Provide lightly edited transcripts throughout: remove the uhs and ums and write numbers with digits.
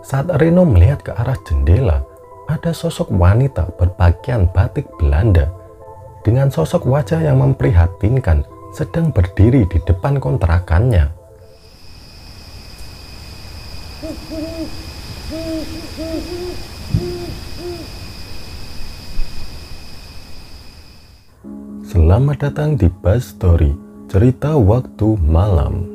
Saat Reno melihat ke arah jendela, ada sosok wanita berpakaian batik Belanda dengan sosok wajah yang memprihatinkan sedang berdiri di depan kontrakannya. Selamat datang di Buzz Story, cerita waktu malam.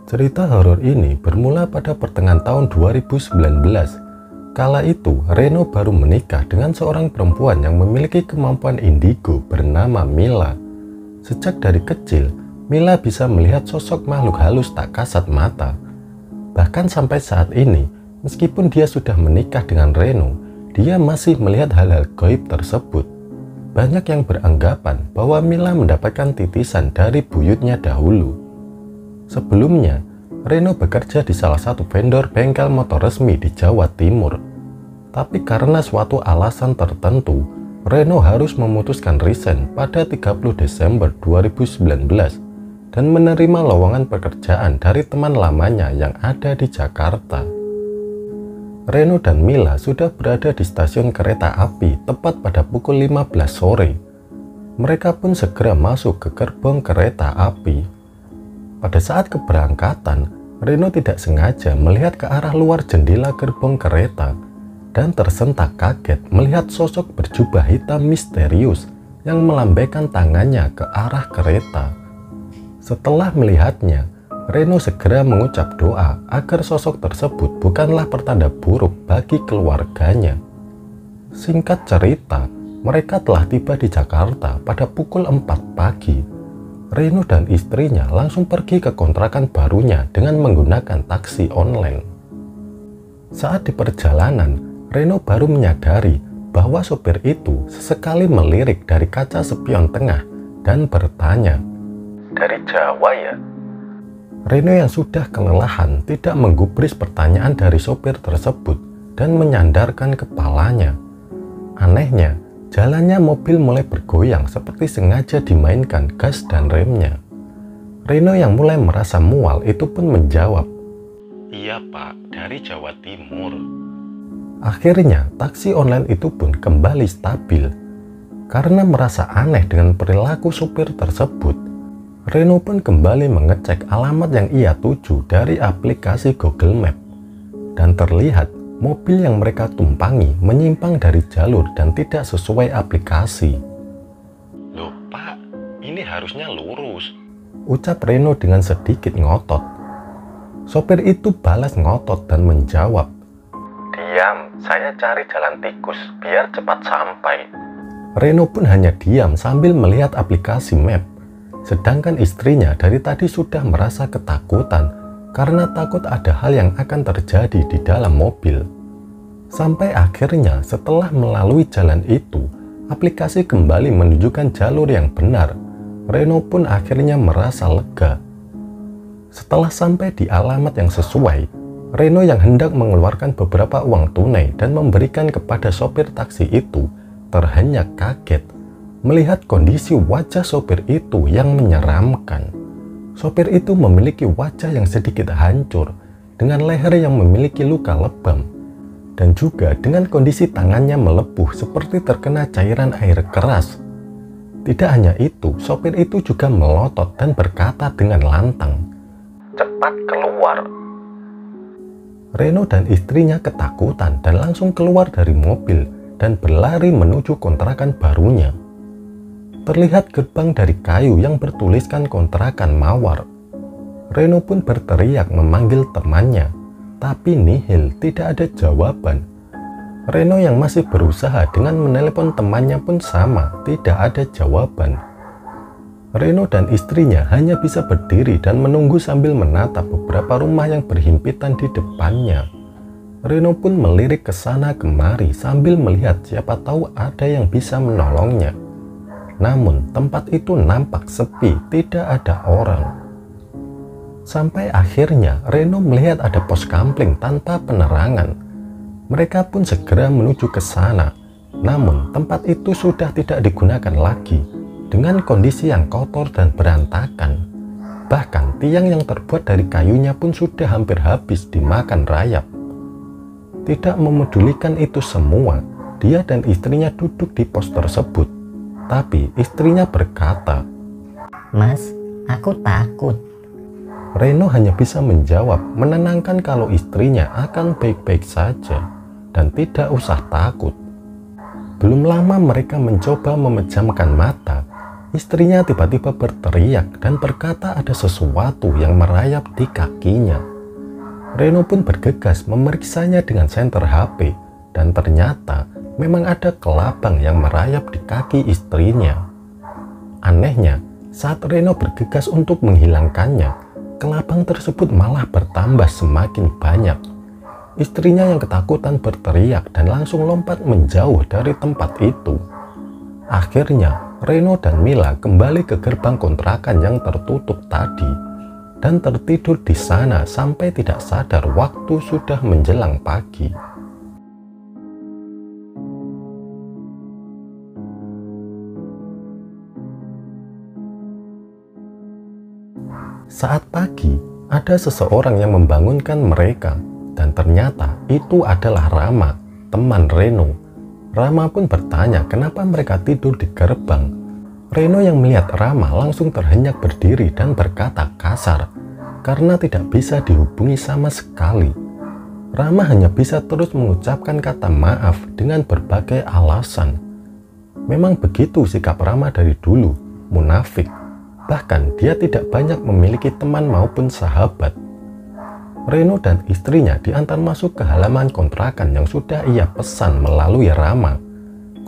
Cerita horor ini bermula pada pertengahan tahun 2019. Kala itu, Reno baru menikah dengan seorang perempuan yang memiliki kemampuan indigo bernama Mila. Sejak dari kecil, Mila bisa melihat sosok makhluk halus tak kasat mata. Bahkan sampai saat ini, meskipun dia sudah menikah dengan Reno, dia masih melihat hal-hal gaib tersebut. Banyak yang beranggapan bahwa Mila mendapatkan titisan dari buyutnya dahulu. Sebelumnya, Reno bekerja di salah satu vendor bengkel motor resmi di Jawa Timur. Tapi karena suatu alasan tertentu, Reno harus memutuskan resign pada 30 Desember 2019 dan menerima lowongan pekerjaan dari teman lamanya yang ada di Jakarta. Reno dan Mila sudah berada di stasiun kereta api tepat pada pukul 15 sore. Mereka pun segera masuk ke gerbong kereta api. Pada saat keberangkatan, Reno tidak sengaja melihat ke arah luar jendela gerbong kereta dan tersentak kaget melihat sosok berjubah hitam misterius yang melambaikan tangannya ke arah kereta. Setelah melihatnya, Reno segera mengucap doa agar sosok tersebut bukanlah pertanda buruk bagi keluarganya. Singkat cerita, mereka telah tiba di Jakarta pada pukul 4 pagi. Reno dan istrinya langsung pergi ke kontrakan barunya dengan menggunakan taksi online. Saat di perjalanan, Reno baru menyadari bahwa sopir itu sesekali melirik dari kaca spion tengah dan bertanya, "Dari Jawa ya?" Reno yang sudah kelelahan tidak menggubris pertanyaan dari sopir tersebut dan menyandarkan kepalanya. Anehnya, jalannya mobil mulai bergoyang seperti sengaja dimainkan gas dan remnya. Reno yang mulai merasa mual itu pun menjawab, "Iya Pak, dari Jawa Timur." Akhirnya taksi online itu pun kembali stabil. Karena merasa aneh dengan perilaku supir tersebut, Reno pun kembali mengecek alamat yang ia tuju dari aplikasi Google Map. Dan terlihat mobil yang mereka tumpangi menyimpang dari jalur dan tidak sesuai aplikasi. "Loh Pak, ini harusnya lurus," ucap Reno dengan sedikit ngotot. Sopir itu balas ngotot dan menjawab, "Diam, saya cari jalan tikus biar cepat sampai." Reno pun hanya diam sambil melihat aplikasi map. Sedangkan istrinya dari tadi sudah merasa ketakutan karena takut ada hal yang akan terjadi di dalam mobil. Sampai akhirnya setelah melalui jalan itu, aplikasi kembali menunjukkan jalur yang benar. Reno pun akhirnya merasa lega. Setelah sampai di alamat yang sesuai, Reno yang hendak mengeluarkan beberapa uang tunai dan memberikan kepada sopir taksi itu terhenyak kaget melihat kondisi wajah sopir itu yang menyeramkan. Sopir itu memiliki wajah yang sedikit hancur, dengan leher yang memiliki luka lebam, dan juga dengan kondisi tangannya melepuh seperti terkena cairan air keras. Tidak hanya itu, sopir itu juga melotot dan berkata dengan lantang, "Cepat keluar." Reno dan istrinya ketakutan dan langsung keluar dari mobil dan berlari menuju kontrakan barunya. Terlihat gerbang dari kayu yang bertuliskan kontrakan mawar. Reno pun berteriak memanggil temannya, tapi nihil, tidak ada jawaban. Reno yang masih berusaha dengan menelepon temannya pun sama, tidak ada jawaban. Reno dan istrinya hanya bisa berdiri dan menunggu sambil menatap beberapa rumah yang berhimpitan di depannya. Reno pun melirik ke sana kemari sambil melihat siapa tahu ada yang bisa menolongnya. Namun tempat itu nampak sepi, tidak ada orang. Sampai akhirnya Reno melihat ada pos kampling tanpa penerangan. Mereka pun segera menuju ke sana. Namun tempat itu sudah tidak digunakan lagi, dengan kondisi yang kotor dan berantakan. Bahkan tiang yang terbuat dari kayunya pun sudah hampir habis dimakan rayap. Tidak memedulikan itu semua, dia dan istrinya duduk di pos tersebut. Tapi istrinya berkata, "Mas, aku takut." Reno hanya bisa menjawab, menenangkan kalau istrinya akan baik-baik saja dan tidak usah takut. Belum lama mereka mencoba memejamkan mata, istrinya tiba-tiba berteriak dan berkata ada sesuatu yang merayap di kakinya. Reno pun bergegas memeriksanya dengan senter HP dan ternyata memang ada kelabang yang merayap di kaki istrinya. Anehnya, saat Reno bergegas untuk menghilangkannya, kelabang tersebut malah bertambah semakin banyak. Istrinya yang ketakutan berteriak dan langsung lompat menjauh dari tempat itu. Akhirnya, Reno dan Mila kembali ke gerbang kontrakan yang tertutup tadi dan tertidur di sana sampai tidak sadar waktu sudah menjelang pagi. Saat pagi, ada seseorang yang membangunkan mereka. Dan ternyata itu adalah Rama, teman Reno. Rama pun bertanya kenapa mereka tidur di gerbang. Reno yang melihat Rama langsung terhenyak berdiri dan berkata kasar karena tidak bisa dihubungi sama sekali. Rama hanya bisa terus mengucapkan kata maaf dengan berbagai alasan. Memang begitu sikap Rama dari dulu, munafik. Bahkan dia tidak banyak memiliki teman maupun sahabat. Reno dan istrinya diantar masuk ke halaman kontrakan yang sudah ia pesan melalui Rama.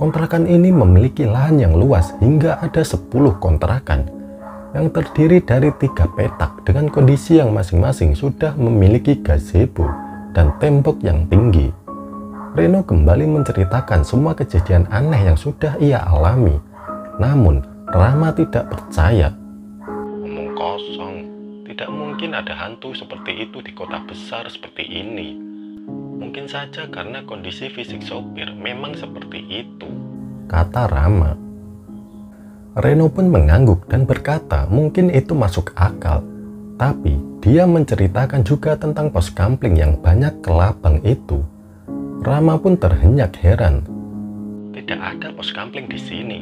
Kontrakan ini memiliki lahan yang luas hingga ada 10 kontrakan yang terdiri dari 3 petak dengan kondisi yang masing-masing sudah memiliki gazebo dan tembok yang tinggi. Reno kembali menceritakan semua kejadian aneh yang sudah ia alami. Namun Rama tidak percaya. Omong kosong. Tidak mungkin ada hantu seperti itu di kota besar seperti ini. Mungkin saja karena kondisi fisik sopir memang seperti itu, kata Rama. Reno pun mengangguk dan berkata mungkin itu masuk akal. Tapi dia menceritakan juga tentang pos kampling yang banyak kelabang itu. Rama pun terhenyak heran. Tidak ada pos kampling di sini.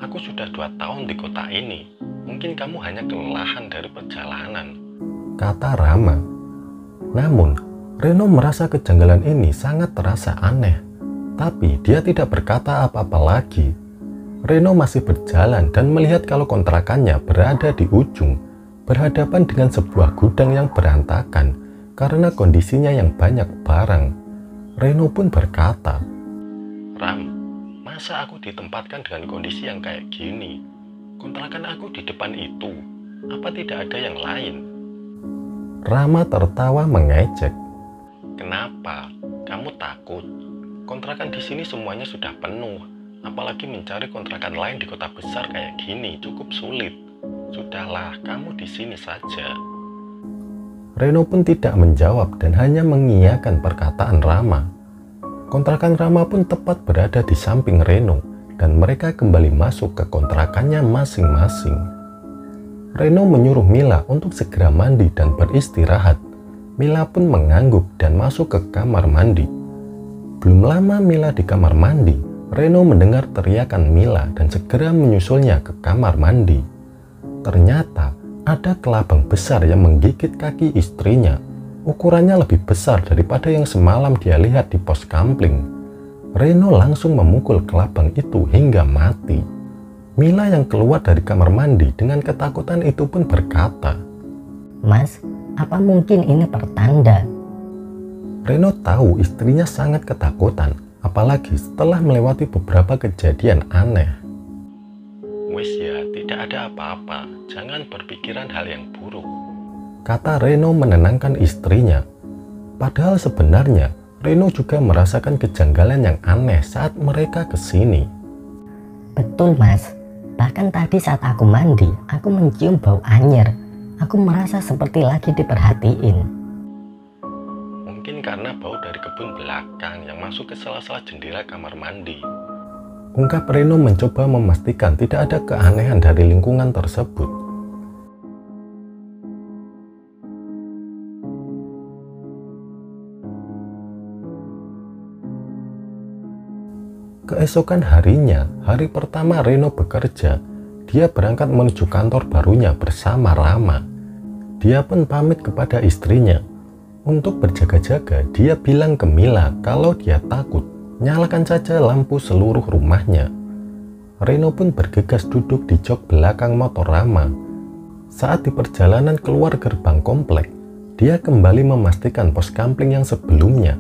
Aku sudah 2 tahun di kota ini. Mungkin kamu hanya kelelahan dari perjalanan, kata Rama. Namun, Reno merasa kejanggalan ini sangat terasa aneh. Tapi dia tidak berkata apa-apa lagi. Reno masih berjalan dan melihat kalau kontrakannya berada di ujung, berhadapan dengan sebuah gudang yang berantakan karena kondisinya yang banyak barang. Reno pun berkata, Ram, masa aku ditempatkan dengan kondisi yang kayak gini? Kontrakan aku di depan itu, apa tidak ada yang lain? Rama tertawa mengejek. Kenapa? Kamu takut? Kontrakan di sini semuanya sudah penuh, apalagi mencari kontrakan lain di kota besar kayak gini cukup sulit. Sudahlah, kamu di sini saja. Reno pun tidak menjawab dan hanya mengiyakan perkataan Rama. Kontrakan Rama pun tepat berada di samping Reno dan mereka kembali masuk ke kontrakannya masing-masing. Reno menyuruh Mila untuk segera mandi dan beristirahat. Mila pun mengangguk dan masuk ke kamar mandi. Belum lama Mila di kamar mandi, Reno mendengar teriakan Mila dan segera menyusulnya ke kamar mandi. Ternyata ada kelabang besar yang menggigit kaki istrinya. Ukurannya lebih besar daripada yang semalam dia lihat di pos kampling. Reno langsung memukul kelabang itu hingga mati. Mila yang keluar dari kamar mandi dengan ketakutan itu pun berkata, Mas, apa mungkin ini pertanda? Reno tahu istrinya sangat ketakutan, apalagi setelah melewati beberapa kejadian aneh. Wes ya, tidak ada apa-apa, jangan berpikiran hal yang buruk, kata Reno menenangkan istrinya. Padahal sebenarnya Reno juga merasakan kejanggalan yang aneh saat mereka kesini. Betul Mas, Bahkan tadi saat aku mandi, aku mencium bau anyir. Aku merasa seperti lagi diperhatiin. Mungkin karena bau dari kebun belakang yang masuk ke sela-sela jendela kamar mandi. Ungkap Reno mencoba memastikan tidak ada keanehan dari lingkungan tersebut. Keesokan harinya, hari pertama Reno bekerja, dia berangkat menuju kantor barunya bersama Rama. Dia pun pamit kepada istrinya. Untuk berjaga-jaga, dia bilang ke Mila kalau dia takut, nyalakan saja lampu seluruh rumahnya. Reno pun bergegas duduk di jok belakang motor Rama. Saat di perjalanan keluar gerbang komplek, dia kembali memastikan pos kampling yang sebelumnya.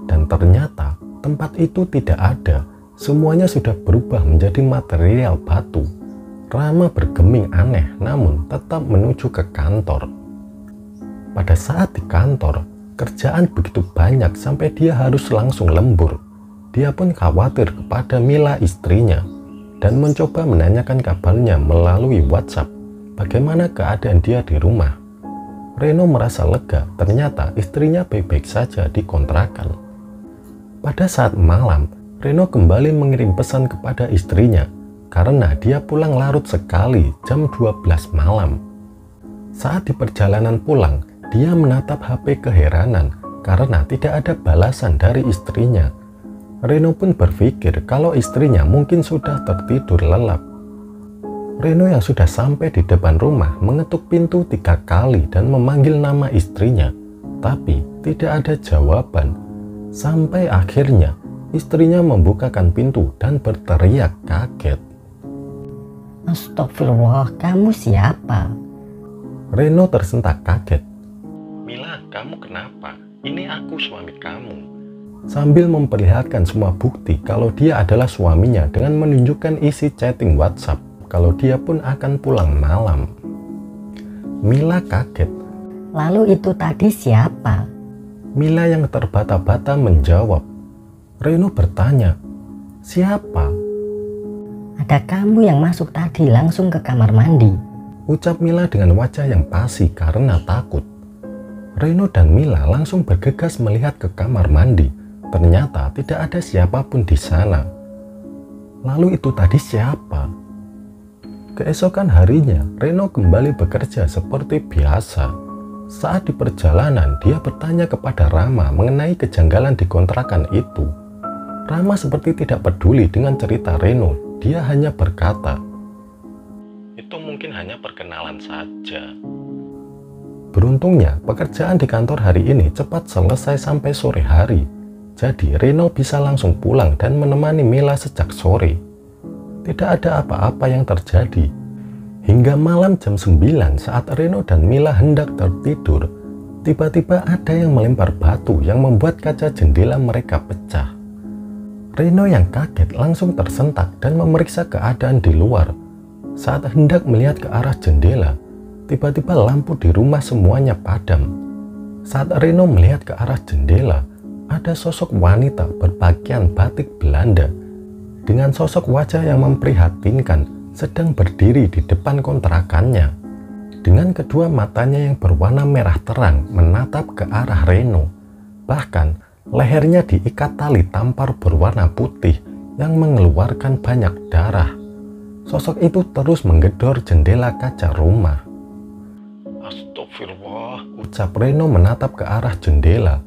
Dan ternyata tempat itu tidak ada, semuanya sudah berubah menjadi material batu. Rama bergeming aneh namun tetap menuju ke kantor. Pada saat di kantor, kerjaan begitu banyak sampai dia harus langsung lembur. Dia pun khawatir kepada Mila istrinya dan mencoba menanyakan kabarnya melalui WhatsApp bagaimana keadaan dia di rumah. Reno merasa lega, ternyata istrinya baik-baik saja di kontrakan. Pada saat malam, Reno kembali mengirim pesan kepada istrinya karena dia pulang larut sekali jam 12 malam. Saat di perjalanan pulang, dia menatap HP keheranan karena tidak ada balasan dari istrinya. Reno pun berpikir kalau istrinya mungkin sudah tertidur lelap. Reno yang sudah sampai di depan rumah mengetuk pintu 3 kali dan memanggil nama istrinya, tapi tidak ada jawaban. Sampai akhirnya istrinya membukakan pintu dan berteriak kaget. Astagfirullah, kamu siapa? Reno tersentak kaget. Mila, kamu kenapa? Ini aku suami kamu. Sambil memperlihatkan semua bukti kalau dia adalah suaminya dengan menunjukkan isi chatting WhatsApp kalau dia pun akan pulang malam. Mila kaget. Lalu itu tadi siapa? Mila yang terbata-bata menjawab. Reno bertanya, siapa? Ada kamu yang masuk tadi langsung ke kamar mandi. Ucap Mila dengan wajah yang pasi karena takut. Reno dan Mila langsung bergegas melihat ke kamar mandi. Ternyata tidak ada siapapun di sana. Lalu itu tadi siapa? Keesokan harinya, Reno kembali bekerja seperti biasa. Saat di perjalanan, dia bertanya kepada Rama mengenai kejanggalan di kontrakan itu. Rama seperti tidak peduli dengan cerita Reno. Dia hanya berkata, "Itu mungkin hanya perkenalan saja." Beruntungnya, pekerjaan di kantor hari ini cepat selesai sampai sore hari. Jadi, Reno bisa langsung pulang dan menemani Mila sejak sore. Tidak ada apa-apa yang terjadi. Hingga malam jam 9 saat Reno dan Mila hendak tertidur, tiba-tiba ada yang melempar batu yang membuat kaca jendela mereka pecah. Reno yang kaget langsung tersentak dan memeriksa keadaan di luar. Saat hendak melihat ke arah jendela, tiba-tiba lampu di rumah semuanya padam. Saat Reno melihat ke arah jendela, ada sosok wanita berpakaian batik Belanda dengan sosok wajah yang memprihatinkan sedang berdiri di depan kontrakannya. Dengan kedua matanya yang berwarna merah terang menatap ke arah Reno. Bahkan lehernya diikat tali tampar berwarna putih yang mengeluarkan banyak darah. Sosok itu terus menggedor jendela kaca rumah. Astagfirullah, ucap Reno menatap ke arah jendela,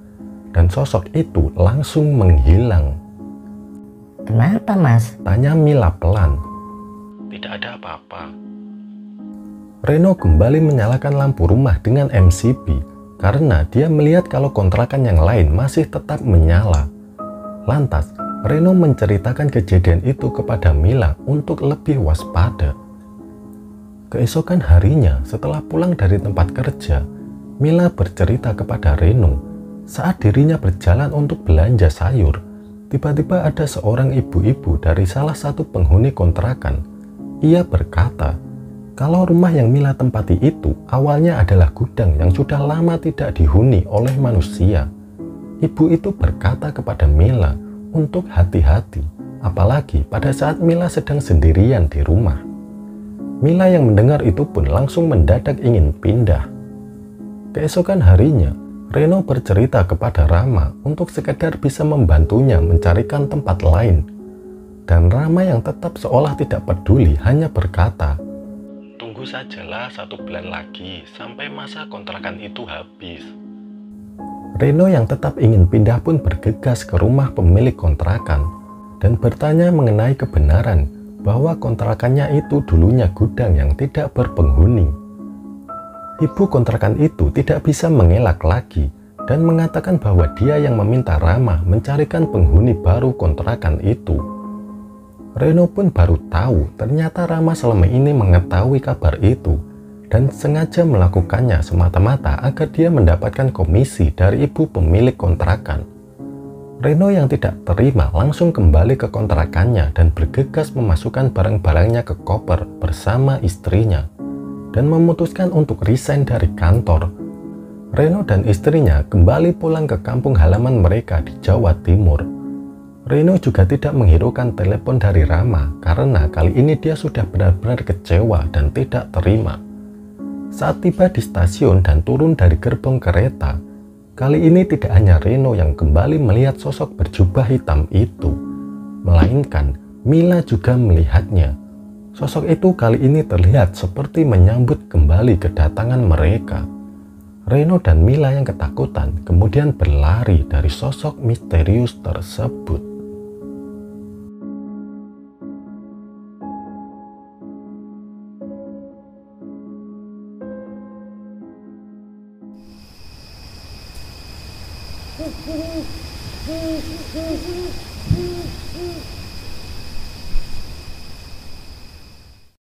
dan sosok itu langsung menghilang. Kenapa, Mas? Tanya Mila pelan. Tidak ada apa-apa. Reno kembali menyalakan lampu rumah dengan MCB karena dia melihat kalau kontrakan yang lain masih tetap menyala. Lantas, Reno menceritakan kejadian itu kepada Mila untuk lebih waspada. Keesokan harinya, setelah pulang dari tempat kerja, Mila bercerita kepada Reno. Saat dirinya berjalan untuk belanja sayur, tiba-tiba ada seorang ibu-ibu dari salah satu penghuni kontrakan. Ia berkata, kalau rumah yang Mila tempati itu awalnya adalah gudang yang sudah lama tidak dihuni oleh manusia. Ibu itu berkata kepada Mila untuk hati-hati, apalagi pada saat Mila sedang sendirian di rumah. Mila yang mendengar itu pun langsung mendadak ingin pindah. Keesokan harinya, Reno bercerita kepada Rama untuk sekedar bisa membantunya mencarikan tempat lain. Dan Rama yang tetap seolah tidak peduli hanya berkata, "Tunggu sajalah 1 bulan lagi sampai masa kontrakan itu habis." Reno yang tetap ingin pindah pun bergegas ke rumah pemilik kontrakan dan bertanya mengenai kebenaran bahwa kontrakannya itu dulunya gudang yang tidak berpenghuni. Ibu kontrakan itu tidak bisa mengelak lagi dan mengatakan bahwa dia yang meminta Rama mencarikan penghuni baru kontrakan itu. Reno pun baru tahu ternyata Rama selama ini mengetahui kabar itu dan sengaja melakukannya semata-mata agar dia mendapatkan komisi dari ibu pemilik kontrakan. Reno yang tidak terima langsung kembali ke kontrakannya dan bergegas memasukkan barang-barangnya ke koper bersama istrinya dan memutuskan untuk resign dari kantor. Reno dan istrinya kembali pulang ke kampung halaman mereka di Jawa Timur. Reno juga tidak menghiraukan telepon dari Rama karena kali ini dia sudah benar-benar kecewa dan tidak terima. Saat tiba di stasiun dan turun dari gerbong kereta, kali ini tidak hanya Reno yang kembali melihat sosok berjubah hitam itu, melainkan Mila juga melihatnya. Sosok itu kali ini terlihat seperti menyambut kembali kedatangan mereka. Reno dan Mila yang ketakutan kemudian berlari dari sosok misterius tersebut.